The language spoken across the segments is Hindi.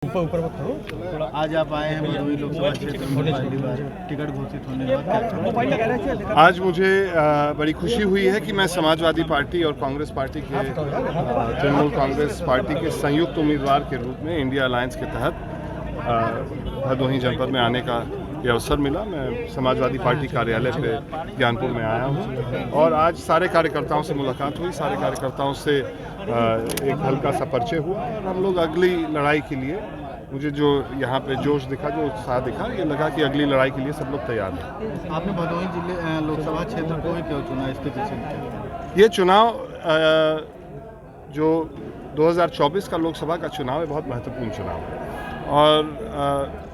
ऊपर मत करो। आज आप आए हैं भदोही लोकसभा क्षेत्र में पहली बार टिकट घोषित होने के बाद। आज मुझे बड़ी खुशी हुई है कि मैं समाजवादी पार्टी और कांग्रेस पार्टी के तृणमूल कांग्रेस पार्टी के संयुक्त उम्मीदवार के रूप में इंडिया अलायंस के तहत भदोही जनपद में आने का ये अवसर मिला। मैं समाजवादी पार्टी कार्यालय पे ज्ञानपुर में आया हूँ और आज सारे कार्यकर्ताओं से मुलाकात हुई। सारे कार्यकर्ताओं से एक हल्का सा परिचय हुआ और हम लोग अगली लड़ाई के लिए, मुझे जो यहाँ पे जोश दिखा, जो उत्साह दिखा, ये लगा कि अगली लड़ाई के लिए सब लोग तैयार हैं। आपने भदोही जिले लोकसभा क्षेत्र को ही क्यों चुना, इसके पीछे? ये चुनाव जो 2024 का लोकसभा का चुनाव है, बहुत महत्वपूर्ण चुनाव है और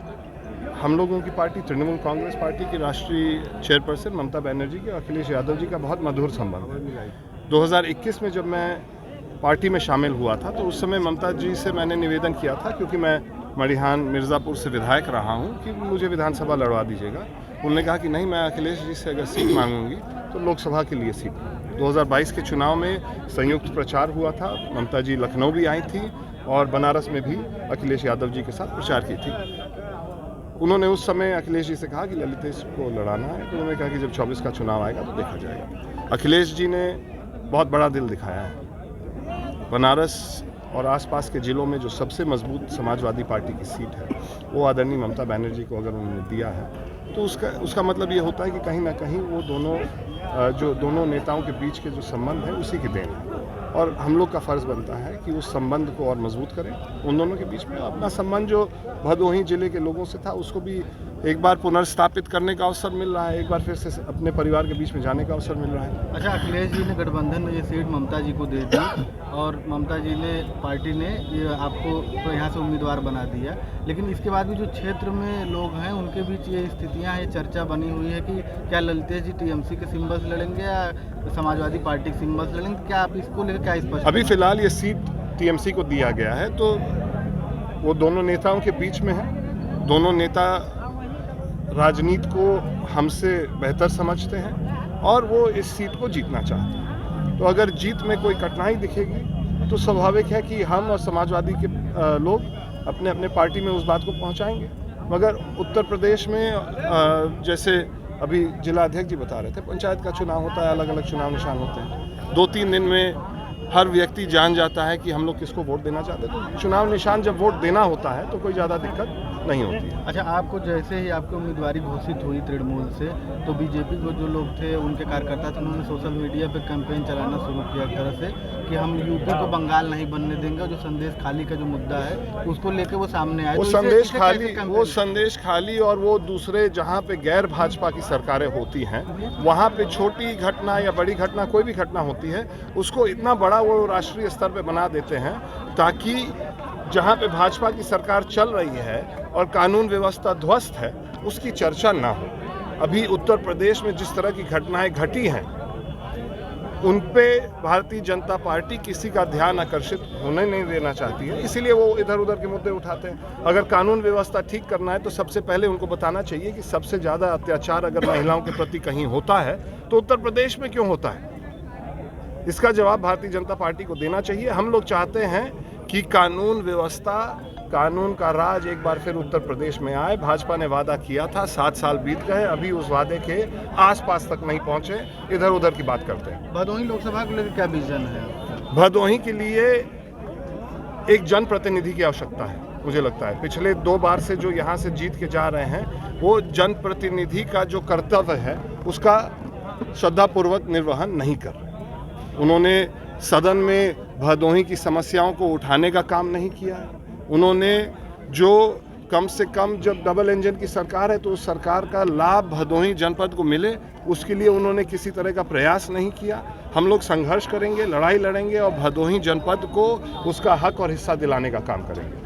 हम लोगों की पार्टी तृणमूल कांग्रेस पार्टी की राष्ट्रीय चेयरपर्सन ममता बनर्जी की और अखिलेश यादव जी का बहुत मधुर संबंध है। 2021 में जब मैं पार्टी में शामिल हुआ था तो उस समय ममता जी से मैंने निवेदन किया था, क्योंकि मैं मड़िहान मिर्ज़ापुर से विधायक रहा हूं, कि मुझे विधानसभा लड़वा दीजिएगा। उन्होंने कहा कि नहीं, मैं अखिलेश जी से अगर सीट मांगूंगी तो लोकसभा के लिए सीट। 2022 के चुनाव में संयुक्त प्रचार हुआ था। ममता जी लखनऊ भी आई थी और बनारस में भी अखिलेश यादव जी के साथ प्रचार की थी। उन्होंने उस समय अखिलेश जी से कहा कि ललितेश को लड़ाना है, तो उन्होंने कहा कि जब 24 का चुनाव आएगा तो देखा जाएगा। अखिलेश जी ने बहुत बड़ा दिल दिखाया है। बनारस और आसपास के ज़िलों में जो सबसे मजबूत समाजवादी पार्टी की सीट है, वो आदरणीय ममता बनर्जी को अगर उन्होंने दिया है तो उसका मतलब ये होता है कि कहीं ना कहीं वो दोनों नेताओं के बीच के जो संबंध है उसी की देन है और हम लोग का फ़र्ज़ बनता है कि उस संबंध को और मजबूत करें। उन दोनों के बीच में अपना संबंध जो भदोही ज़िले के लोगों से था, उसको भी एक बार पुनर्स्थापित करने का अवसर मिल रहा है, एक बार फिर से अपने परिवार के बीच में जाने का अवसर मिल रहा है। अच्छा, अखिलेश जी ने गठबंधन में ये सीट ममता जी को दे दी और ममता जी ने, पार्टी ने ये आपको तो यहाँ से उम्मीदवार बना दिया, लेकिन इसके बाद भी जो क्षेत्र में लोग हैं उनके बीच ये स्थितियाँ हैं, चर्चा बनी हुई है कि क्या ललितेश जी टीएमसी के सिंबल से लड़ेंगे या समाजवादी पार्टी के सिंबल से लड़ेंगे? क्या आप इसको लेकर क्या स्पष्ट? अभी फिलहाल ये सीट टीएमसी को दिया गया है, तो वो दोनों नेताओं के बीच में है। दोनों नेता राजनीति को हमसे बेहतर समझते हैं और वो इस सीट को जीतना चाहते हैं। तो अगर जीत में कोई कठिनाई दिखेगी तो स्वाभाविक है कि हम और समाजवादी के लोग अपने अपने पार्टी में उस बात को पहुंचाएंगे। मगर उत्तर प्रदेश में जैसे अभी जिला अध्यक्ष जी बता रहे थे, पंचायत का चुनाव होता है, अलग अलग चुनाव निशान होते हैं। 2-3 दिन में हर व्यक्ति जान जाता है कि हम लोग किसको वोट देना चाहते हैं। तो चुनाव निशान जब वोट देना होता है तो कोई ज़्यादा दिक्कत नहीं होती है। अच्छा, आपको जैसे ही आपकी उम्मीदवारी घोषित हुई तृणमूल से, तो बीजेपी को जो लोग थे, उनके कार्यकर्ता थे, उन्होंने सोशल मीडिया पे कैंपेन चलाना शुरू किया एक तरह से कि हम यूपी को बंगाल नहीं बनने देंगे। जो संदेश खाली का जो मुद्दा है उसको लेके वो सामने आए। वो संदेश खाली और वो दूसरे जहाँ पे गैर भाजपा की सरकारें होती हैं, वहाँ पे छोटी घटना या बड़ी घटना, कोई भी घटना होती है, उसको इतना बड़ा वो राष्ट्रीय स्तर पे बना देते हैं ताकि जहाँ पे भाजपा की सरकार चल रही है और कानून व्यवस्था ध्वस्त है, उसकी चर्चा ना हो। अभी उत्तर प्रदेश में जिस तरह की घटनाएं घटी हैं, उन पे भारतीय जनता पार्टी किसी का ध्यान आकर्षित होने नहीं देना चाहती है, इसीलिए वो इधर उधर के मुद्दे उठाते हैं। अगर कानून व्यवस्था ठीक करना है तो सबसे पहले उनको बताना चाहिए कि सबसे ज़्यादा अत्याचार अगर महिलाओं के प्रति कहीं होता है तो उत्तर प्रदेश में क्यों होता है। इसका जवाब भारतीय जनता पार्टी को देना चाहिए। हम लोग चाहते हैं कि कानून व्यवस्था, कानून का राज एक बार फिर उत्तर प्रदेश में आए। भाजपा ने वादा किया था, 7 साल बीत गए, अभी उस वादे के आसपास तक नहीं पहुंचे, इधर उधर की बात करते हैं। भदोही लोकसभा को लेकर क्या विजन है? भदोही के लिए एक जनप्रतिनिधि की आवश्यकता है। मुझे लगता है पिछले 2 बार से जो यहाँ से जीत के जा रहे हैं, वो जनप्रतिनिधि का जो कर्तव्य है उसका श्रद्धापूर्वक निर्वहन नहीं कर रहे। उन्होंने सदन में भदोही की समस्याओं को उठाने का काम नहीं किया है। उन्होंने जो कम से कम, जब डबल इंजन की सरकार है तो उस सरकार का लाभ भदोही जनपद को मिले, उसके लिए उन्होंने किसी तरह का प्रयास नहीं किया। हम लोग संघर्ष करेंगे, लड़ाई लड़ेंगे और भदोही जनपद को उसका हक और हिस्सा दिलाने का काम करेंगे।